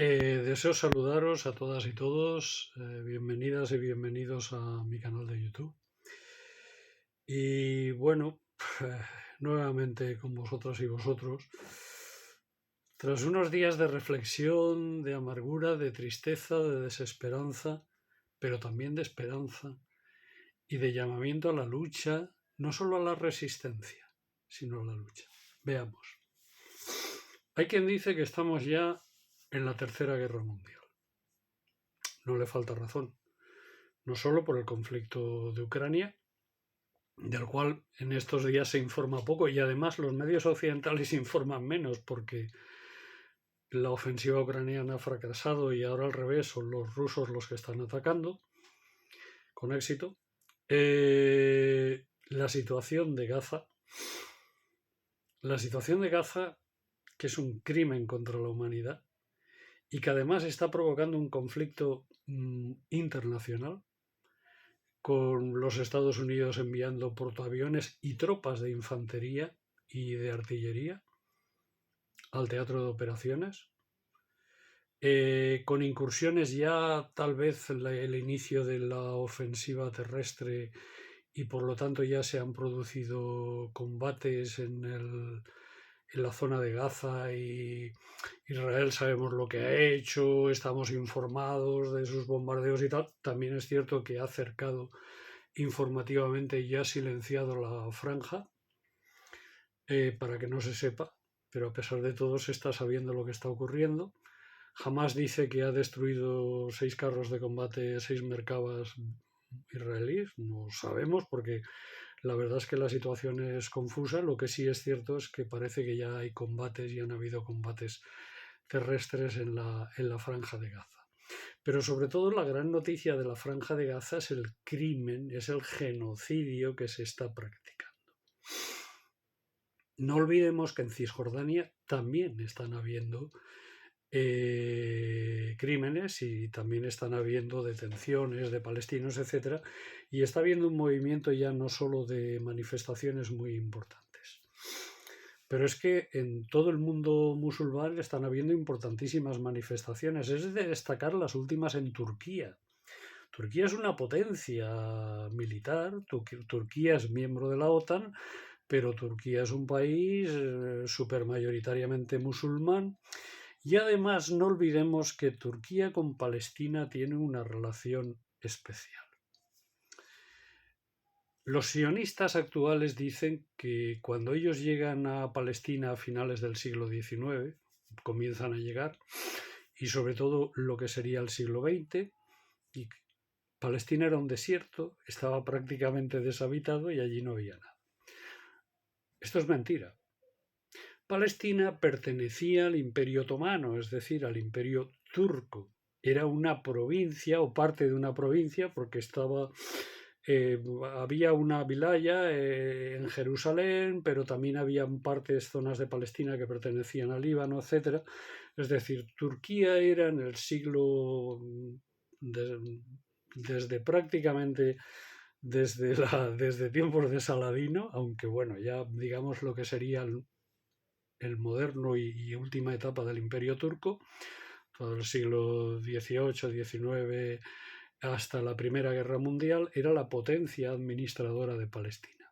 Deseo saludaros a todas y todos, bienvenidas y bienvenidos a mi canal de YouTube. Y bueno, nuevamente con vosotras y vosotros, tras unos días de reflexión, de amargura, de tristeza, de desesperanza, pero también de esperanza y de llamamiento a la lucha, no solo a la resistencia, sino a la lucha. Veamos. Hay quien dice que estamos ya en la Tercera Guerra Mundial. No le falta razón, no solo por el conflicto de Ucrania, del cual en estos días se informa poco y además los medios occidentales informan menos porque la ofensiva ucraniana ha fracasado y ahora al revés son los rusos los que están atacando con éxito. La situación de Gaza, que es un crimen contra la humanidad y que además está provocando un conflicto internacional, con los Estados Unidos enviando portaaviones y tropas de infantería y de artillería al teatro de operaciones, con incursiones ya tal vez el inicio de la ofensiva terrestre y por lo tanto ya se han producido combates en la zona de Gaza y Israel sabemos lo que ha hecho, estamos informados de sus bombardeos y tal. También es cierto que ha acercado informativamente y ha silenciado la franja para que no se sepa, pero a pesar de todo se está sabiendo lo que está ocurriendo. Hamas dice que ha destruido 6 carros de combate, 6 merkavas israelíes. No sabemos porque la verdad es que la situación es confusa. Lo que sí es cierto es que parece que ya hay combates y han habido combates terrestres en la franja de Gaza. Pero sobre todo la gran noticia de la franja de Gaza es el crimen, es el genocidio que se está practicando. No olvidemos que en Cisjordania también están habiendo crímenes y también están habiendo detenciones de palestinos, etc. Y está habiendo un movimiento ya no solo de manifestaciones muy importantes. Pero es que en todo el mundo musulmán están habiendo importantísimas manifestaciones. Es de destacar las últimas en Turquía. Turquía es una potencia militar, Turquía es miembro de la OTAN, pero Turquía es un país supermayoritariamente musulmán. Y además no olvidemos que Turquía con Palestina tiene una relación especial. Los sionistas actuales dicen que cuando ellos llegan a Palestina a finales del siglo XIX, comienzan a llegar, y sobre todo lo que sería el siglo XX, y Palestina era un desierto, estaba prácticamente deshabitado y allí no había nada. Esto es mentira. Palestina pertenecía al Imperio Otomano, es decir, al Imperio Turco. Era una provincia o parte de una provincia porque había una vilaya en Jerusalén, pero también había zonas de Palestina que pertenecían al Líbano, etc. Es decir, Turquía era en el siglo, desde prácticamente desde tiempos de Saladino, aunque bueno, ya digamos lo que sería el moderno y última etapa del Imperio Turco, todo el siglo XVIII, XIX, hasta la Primera Guerra Mundial, era la potencia administradora de Palestina.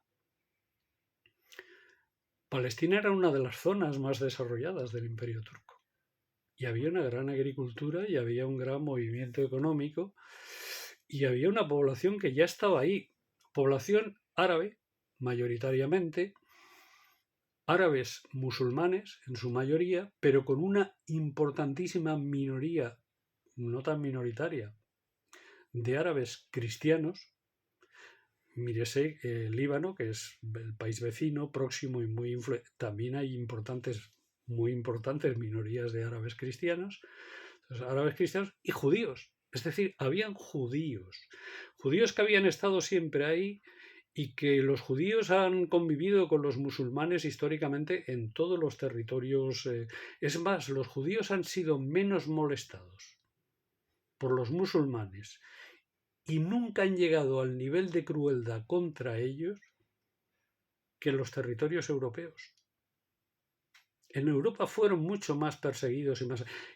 Palestina era una de las zonas más desarrolladas del Imperio Turco y había una gran agricultura y había un gran movimiento económico y había una población que ya estaba ahí, población árabe mayoritariamente, árabes musulmanes en su mayoría, pero con una importantísima minoría, no tan minoritaria, de árabes cristianos. Mírese Líbano, que es el país vecino, próximo y muy también hay muy importantes minorías de árabes cristianos, y judíos. Es decir, habían judíos que habían estado siempre ahí y que los judíos han convivido con los musulmanes históricamente en todos los territorios. Es más, los judíos han sido menos molestados por los musulmanes y nunca han llegado al nivel de crueldad contra ellos que en los territorios europeos. En Europa fueron mucho más perseguidos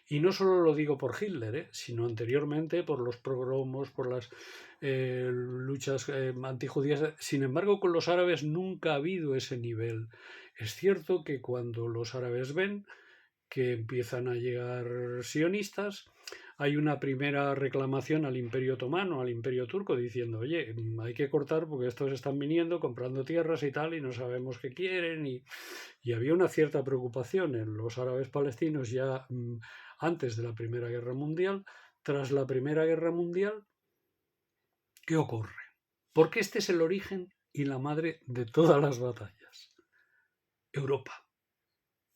y no solo lo digo por Hitler, sino anteriormente por los pogromos, por las luchas antijudías. Sin embargo, con los árabes nunca ha habido ese nivel. Es cierto que cuando los árabes ven que empiezan a llegar sionistas, hay una primera reclamación al Imperio Otomano, al Imperio Turco, diciendo, oye, hay que cortar porque estos están viniendo, comprando tierras y tal, y no sabemos qué quieren. Y había una cierta preocupación en los árabes palestinos ya antes de la Primera Guerra Mundial. Tras la Primera Guerra Mundial, ¿qué ocurre? Porque este es el origen y la madre de todas las batallas. Europa.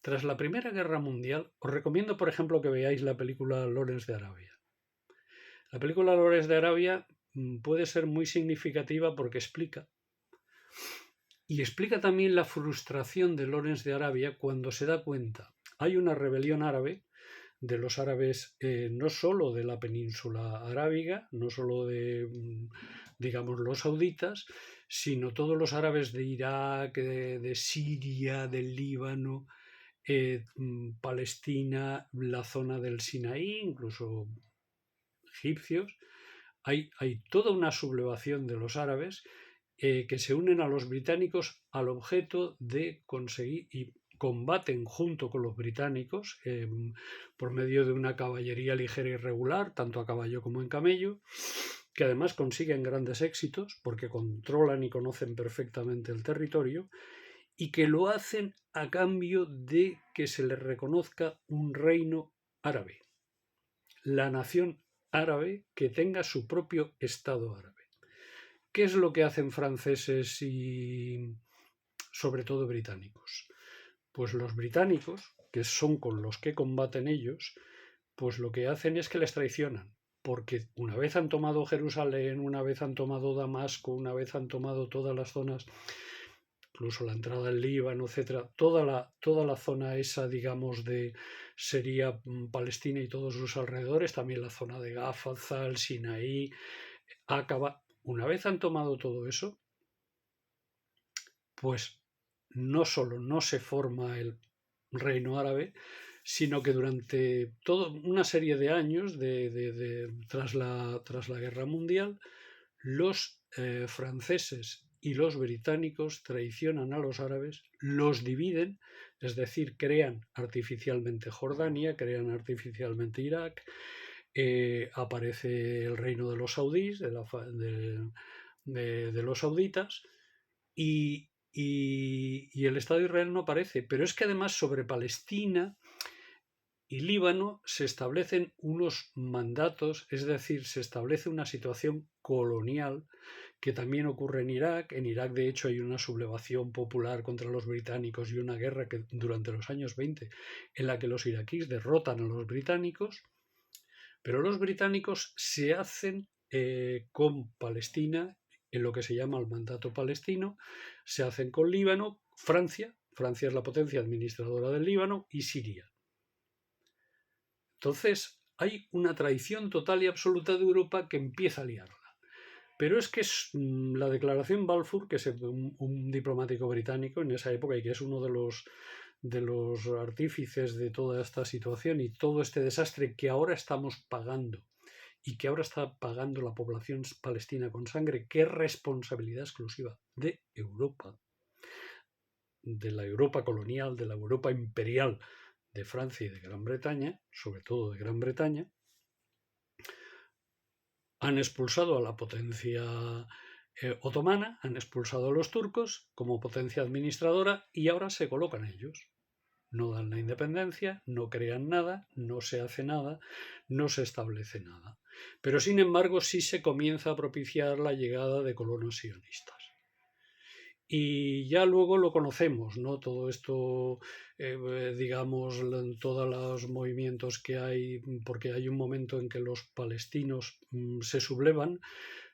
Tras la Primera Guerra Mundial, os recomiendo, por ejemplo, que veáis la película Lawrence de Arabia. La película Lawrence de Arabia puede ser muy significativa porque explica también la frustración de Lawrence de Arabia cuando se da cuenta. Hay una rebelión árabe de los árabes, no solo de la península arábiga, no solo de, digamos, los sauditas, sino todos los árabes de Irak, de Siria, del Líbano, Palestina, la zona del Sinaí, incluso egipcios. Hay toda una sublevación de los árabes que se unen a los británicos al objeto de conseguir y combaten junto con los británicos por medio de una caballería ligera y regular, tanto a caballo como en camello, que además consiguen grandes éxitos porque controlan y conocen perfectamente el territorio y que lo hacen a cambio de que se les reconozca un reino árabe, la nación árabe que tenga su propio Estado árabe. ¿Qué es lo que hacen franceses y sobre todo británicos? Pues los británicos, que son con los que combaten ellos, pues lo que hacen es que les traicionan, porque una vez han tomado Jerusalén, una vez han tomado Damasco, una vez han tomado todas las zonas, incluso la entrada al Líbano, etcétera, toda la zona esa, digamos, sería Palestina y todos sus alrededores, también la zona de Gaza, el Sinaí, Acaba. Una vez han tomado todo eso, pues no solo no se forma el reino árabe, sino que durante toda una serie de años tras la Guerra Mundial, los franceses y los británicos traicionan a los árabes, los dividen, es decir, crean artificialmente Jordania, crean artificialmente Irak, aparece el reino de los saudíes, de los sauditas, y el Estado de Israel no aparece. Pero es que además sobre Palestina y Líbano se establecen unos mandatos, es decir, se establece una situación colonial que también ocurre en Irak. En Irak, de hecho, hay una sublevación popular contra los británicos y una guerra que durante los años 20 en la que los iraquíes derrotan a los británicos, pero los británicos se hacen con Palestina en lo que se llama el mandato palestino, se hacen con Líbano, Francia es la potencia administradora del Líbano, y Siria. Entonces hay una traición total y absoluta de Europa que empieza a liarla. Pero es que es la declaración Balfour, que es un diplomático británico en esa época y que es uno de los artífices de toda esta situación y todo este desastre que ahora estamos pagando y que ahora está pagando la población palestina con sangre, que es responsabilidad exclusiva de Europa, de la Europa colonial, de la Europa imperial de Francia y de Gran Bretaña, sobre todo de Gran Bretaña. Han expulsado a la potencia otomana, han expulsado a los turcos como potencia administradora y ahora se colocan ellos. No dan la independencia, no crean nada, no se hace nada, no se establece nada. Pero sin embargo sí se comienza a propiciar la llegada de colonos sionistas. Y ya luego lo conocemos, ¿no? Todo esto, digamos, todos los movimientos que hay, porque hay un momento en que los palestinos se sublevan,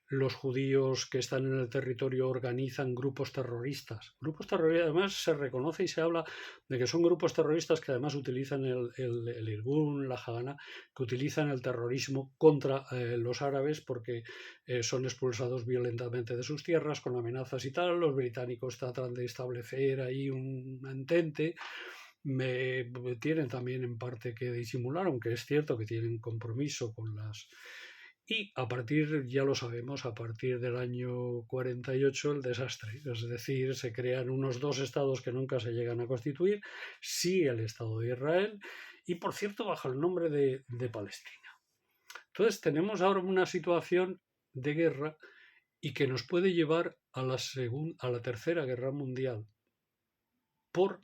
los judíos que están en el territorio organizan grupos terroristas. Grupos terroristas, además se reconoce y se habla de que son grupos terroristas que además utilizan el Irgun, la Hagana, que utilizan el terrorismo contra los árabes porque son expulsados violentamente de sus tierras con amenazas y tal. Los británicos tratan de establecer ahí un entente tienen también en parte que disimular, aunque es cierto que tienen compromiso con las... Y a partir, ya lo sabemos, a partir del año 48 el desastre, es decir, se crean unos dos estados que nunca se llegan a constituir, sí el Estado de Israel, y por cierto bajo el nombre de Palestina. Entonces tenemos ahora una situación de guerra y que nos puede llevar a la Tercera Guerra Mundial por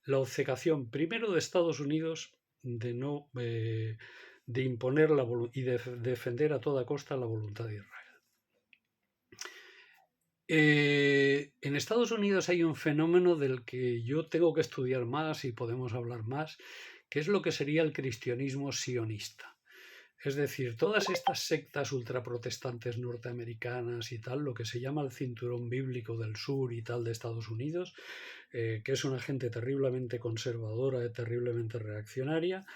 la obcecación primero de Estados Unidos de no de imponer y de defender a toda costa la voluntad de Israel. En Estados Unidos hay un fenómeno del que yo tengo que estudiar más y podemos hablar más, que es lo que sería el cristianismo sionista. Es decir, todas estas sectas ultraprotestantes norteamericanas y tal, lo que se llama el cinturón bíblico del sur y tal de Estados Unidos, que es una gente terriblemente conservadora y terriblemente reaccionaria,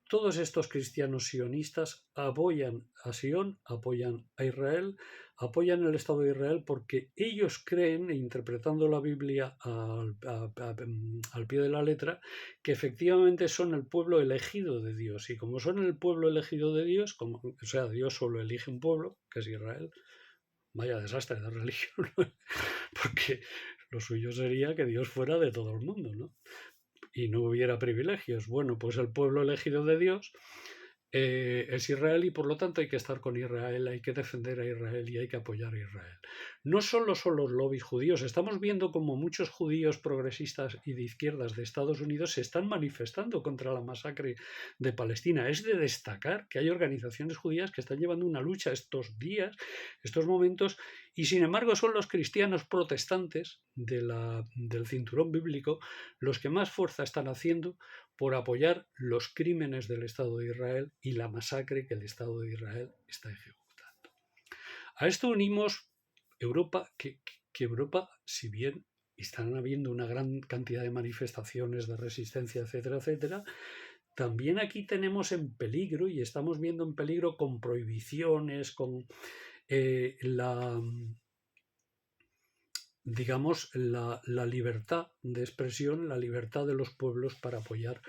todos estos cristianos sionistas apoyan a Sion, apoyan a Israel, apoyan el Estado de Israel porque ellos creen, interpretando la Biblia al pie de la letra, que efectivamente son el pueblo elegido de Dios. Y como son el pueblo elegido de Dios, o sea, Dios solo elige un pueblo, que es Israel, vaya desastre de religión, porque lo suyo sería que Dios fuera de todo el mundo, ¿no? Y no hubiera privilegios. Bueno, pues el pueblo elegido de Dios es Israel y por lo tanto hay que estar con Israel, hay que defender a Israel y hay que apoyar a Israel. No solo son los lobbies judíos, estamos viendo como muchos judíos progresistas y de izquierdas de Estados Unidos se están manifestando contra la masacre de Palestina. Es de destacar que hay organizaciones judías que están llevando una lucha estos días, estos momentos, y sin embargo son los cristianos protestantes del cinturón bíblico los que más fuerza están haciendo por apoyar los crímenes del Estado de Israel y la masacre que el Estado de Israel está ejecutando. A esto unimos Europa, que Europa, si bien están habiendo una gran cantidad de manifestaciones de resistencia, etcétera, etcétera, también aquí tenemos en peligro, y estamos viendo en peligro con prohibiciones, con la libertad de expresión, la libertad de los pueblos para apoyar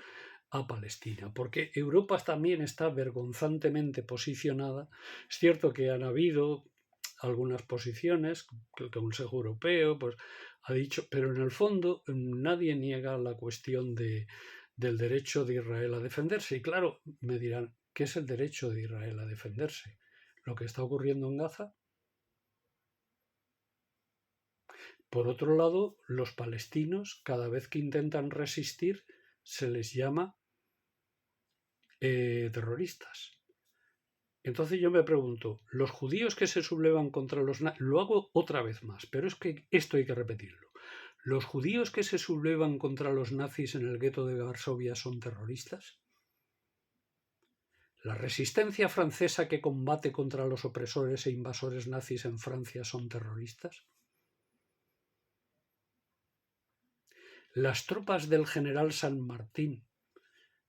a Palestina, porque Europa también está vergonzantemente posicionada. Es cierto que han habido algunas posiciones, que el Consejo Europeo pues, ha dicho, pero en el fondo nadie niega la cuestión del derecho de Israel a defenderse. Y claro, me dirán, ¿qué es el derecho de Israel a defenderse? ¿Lo que está ocurriendo en Gaza? Por otro lado, los palestinos, cada vez que intentan resistir, se les llama terroristas. Entonces yo me pregunto, los judíos que se sublevan contra los nazis, lo hago otra vez más, pero es que esto hay que repetirlo. ¿Los judíos que se sublevan contra los nazis en el gueto de Varsovia son terroristas? ¿La resistencia francesa que combate contra los opresores e invasores nazis en Francia son terroristas? ¿Las tropas del general San Martín,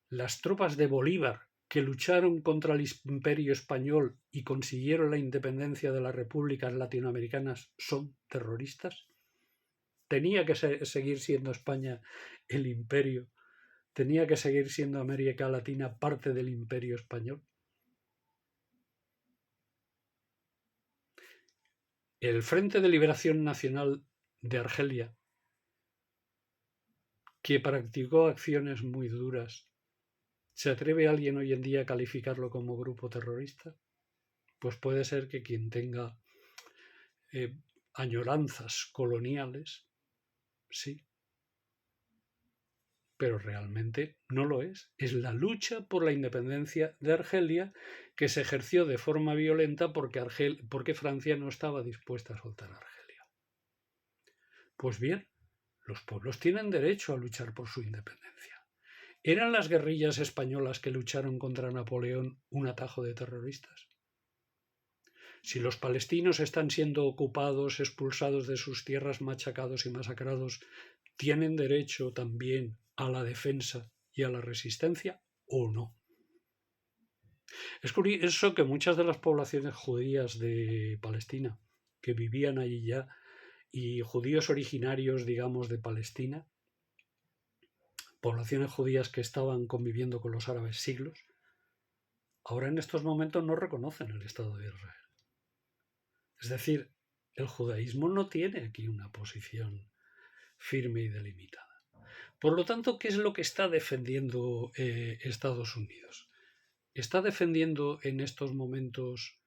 las tropas de Bolívar, que lucharon contra el Imperio Español y consiguieron la independencia de las repúblicas latinoamericanas, son terroristas? ¿Tenía que seguir siendo España el imperio? ¿Tenía que seguir siendo América Latina parte del Imperio Español? El Frente de Liberación Nacional de Argelia, que practicó acciones muy duras, ¿se atreve alguien hoy en día a calificarlo como grupo terrorista? Pues puede ser que quien tenga añoranzas coloniales, sí, pero realmente no lo es. Es la lucha por la independencia de Argelia que se ejerció de forma violenta porque Francia no estaba dispuesta a soltar a Argelia. Pues bien, los pueblos tienen derecho a luchar por su independencia. ¿Eran las guerrillas españolas que lucharon contra Napoleón un atajo de terroristas? Si los palestinos están siendo ocupados, expulsados de sus tierras, machacados y masacrados, ¿tienen derecho también a la defensa y a la resistencia o no? Es curioso que muchas de las poblaciones judías de Palestina que vivían allí ya y judíos originarios, digamos, de Palestina, poblaciones judías que estaban conviviendo con los árabes siglos, ahora en estos momentos no reconocen el Estado de Israel. Es decir, el judaísmo no tiene aquí una posición firme y delimitada. Por lo tanto, ¿qué es lo que está defendiendo Estados Unidos? ¿Está defendiendo en estos momentos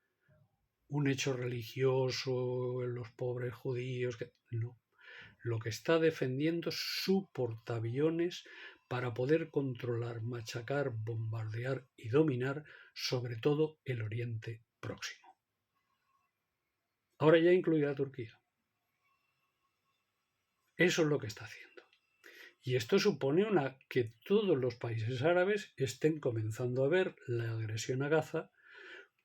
un hecho religioso en los pobres judíos? No. Lo que está defendiendo es su portaaviones para poder controlar, machacar, bombardear y dominar sobre todo el Oriente Próximo. Ahora ya incluida Turquía. Eso es lo que está haciendo. Y esto supone que todos los países árabes estén comenzando a ver la agresión a Gaza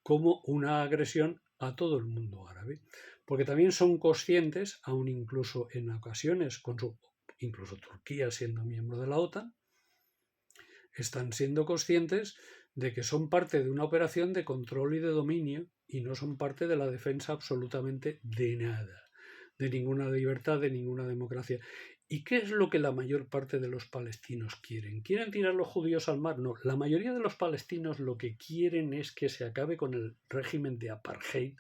como una agresión a todo el mundo árabe. Porque también son conscientes, aun incluso en ocasiones, incluso Turquía siendo miembro de la OTAN, están siendo conscientes de que son parte de una operación de control y de dominio y no son parte de la defensa absolutamente de nada, de ninguna libertad, de ninguna democracia. ¿Y qué es lo que la mayor parte de los palestinos quieren? ¿Quieren tirar los judíos al mar? No, la mayoría de los palestinos lo que quieren es que se acabe con el régimen de apartheid,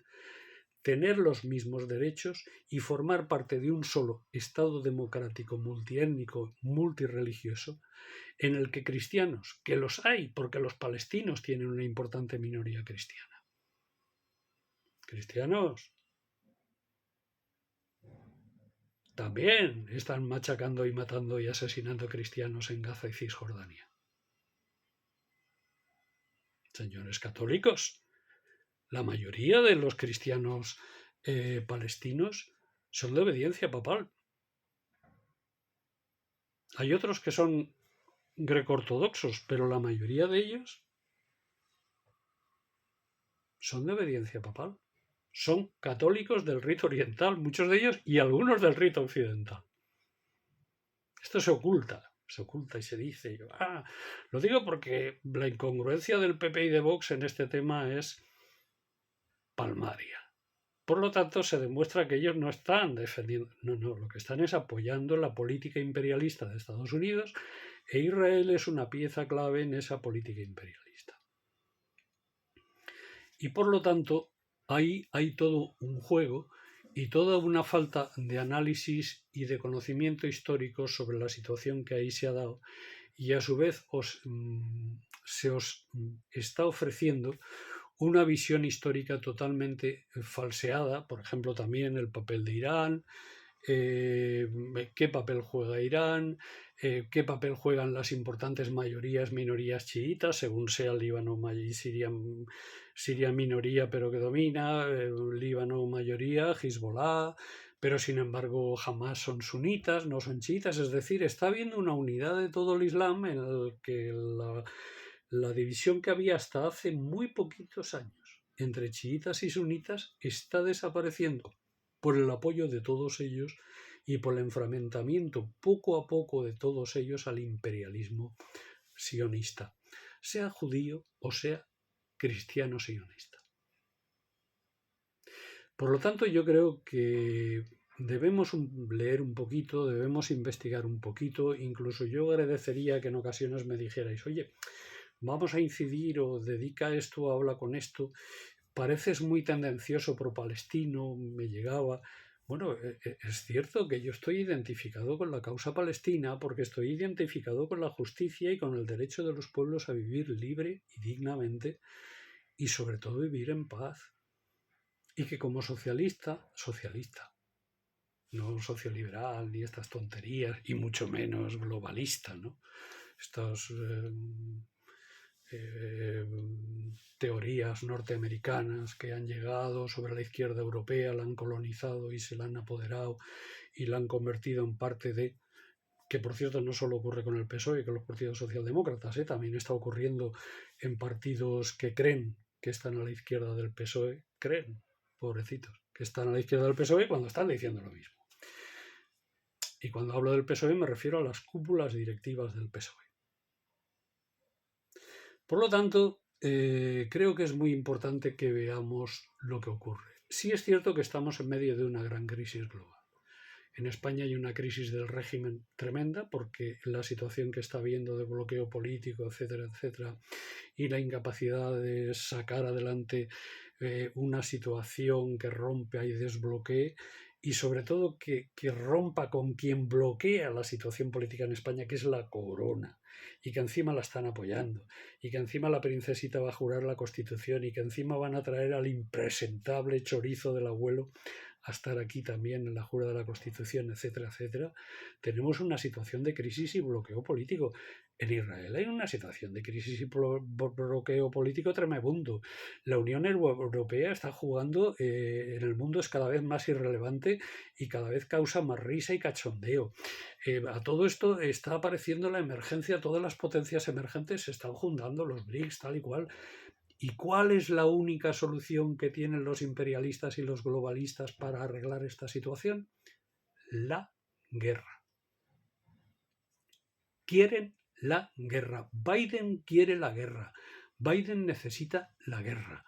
tener los mismos derechos y formar parte de un solo Estado democrático, multiétnico, multirreligioso, en el que cristianos, que los hay, porque los palestinos tienen una importante minoría cristiana. Cristianos también están machacando y matando y asesinando cristianos en Gaza y Cisjordania. Señores católicos, la mayoría de los cristianos palestinos son de obediencia papal. Hay otros que son greco-ortodoxos, pero la mayoría de ellos son de obediencia papal. Son católicos del rito oriental, muchos de ellos, y algunos del rito occidental. Esto se oculta y se dice. Lo digo porque la incongruencia del PP y de Vox en este tema es palmaria. Por lo tanto, se demuestra que ellos no están defendiendo, no, lo que están es apoyando la política imperialista de Estados Unidos, e Israel es una pieza clave en esa política imperialista. Y por lo tanto, ahí hay todo un juego y toda una falta de análisis y de conocimiento histórico sobre la situación que ahí se ha dado, y a su vez se os está ofreciendo una visión histórica totalmente falseada, por ejemplo también el papel de Irán, qué papel juega Irán, qué papel juegan las importantes minorías chiitas, según sea Líbano y Siria minoría pero que domina, Líbano mayoría, Hezbollah, pero sin embargo jamás son sunitas, no son chiitas, es decir, está habiendo una unidad de todo el Islam en el que la división que había hasta hace muy poquitos años entre chiitas y sunitas está desapareciendo por el apoyo de todos ellos y por el enfrentamiento poco a poco de todos ellos al imperialismo sionista, sea judío o sea cristiano sionista. Por lo tanto, yo creo que debemos leer un poquito, debemos investigar un poquito, incluso yo agradecería que en ocasiones me dijerais, oye, vamos a incidir o dedica esto, habla con esto, pareces muy tendencioso pro-palestino, me llegaba. Bueno, es cierto que yo estoy identificado con la causa palestina porque estoy identificado con la justicia y con el derecho de los pueblos a vivir libre y dignamente y sobre todo vivir en paz. Y que como socialista, no socioliberal ni estas tonterías y mucho menos globalista, ¿no? Estas teorías norteamericanas que han llegado sobre la izquierda europea, la han colonizado y se la han apoderado y la han convertido en parte de, que por cierto no solo ocurre con el PSOE y con los partidos socialdemócratas, también está ocurriendo en partidos que creen que están a la izquierda del PSOE, creen, pobrecitos, que están a la izquierda del PSOE cuando están diciendo lo mismo. Y cuando hablo del PSOE me refiero a las cúpulas directivas del PSOE. Por lo tanto, creo que es muy importante que veamos lo que ocurre. Sí es cierto que estamos en medio de una gran crisis global. En España hay una crisis del régimen tremenda porque la situación que está habiendo de bloqueo político, etcétera, etcétera, y la incapacidad de sacar adelante una situación que rompa y desbloquee, y sobre todo que rompa con quien bloquea la situación política en España, que es la corona, y que encima la están apoyando, y que encima la princesita va a jurar la Constitución, y que encima van a traer al impresentable chorizo del abuelo a estar aquí también en la jura de la Constitución, etcétera, etcétera. Tenemos una situación de crisis y bloqueo político. En Israel hay una situación de crisis y bloqueo político tremendo. La Unión Europea está jugando, en el mundo es cada vez más irrelevante y cada vez causa más risa y cachondeo. A todo esto está apareciendo la emergencia, todas las potencias emergentes se están juntando, los BRICS, tal y cual. ¿Y cuál es la única solución que tienen los imperialistas y los globalistas para arreglar esta situación? La guerra. Quieren la guerra. Biden quiere la guerra. Biden necesita la guerra.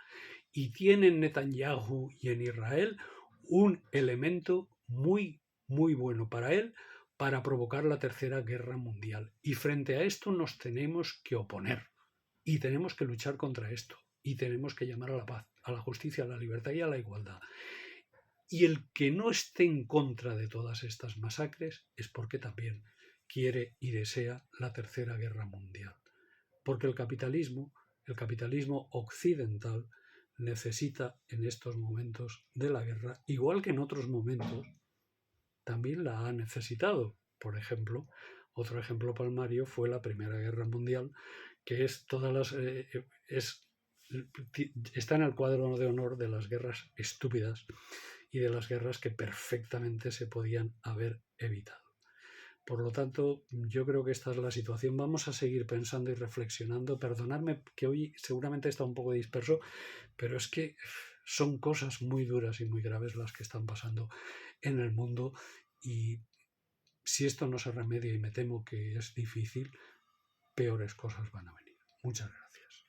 Y tiene en Netanyahu y en Israel un elemento muy, muy bueno para él para provocar la tercera guerra mundial. Y frente a esto nos tenemos que oponer. Y tenemos que luchar contra esto. Y tenemos que llamar a la paz, a la justicia, a la libertad y a la igualdad. Y el que no esté en contra de todas estas masacres es porque también quiere y desea la tercera guerra mundial. Porque el capitalismo occidental, necesita en estos momentos de la guerra, igual que en otros momentos, también la ha necesitado. Por ejemplo, otro ejemplo palmario fue la Primera Guerra Mundial, que es todas las está en el cuadro de honor de las guerras estúpidas y de las guerras que perfectamente se podían haber evitado. Por lo tanto, yo creo que esta es la situación. Vamos a seguir pensando y reflexionando. Perdonadme que hoy seguramente está un poco disperso, pero es que son cosas muy duras y muy graves las que están pasando en el mundo, y si esto no se remedia, y me temo que es difícil, peores cosas van a venir. Muchas gracias.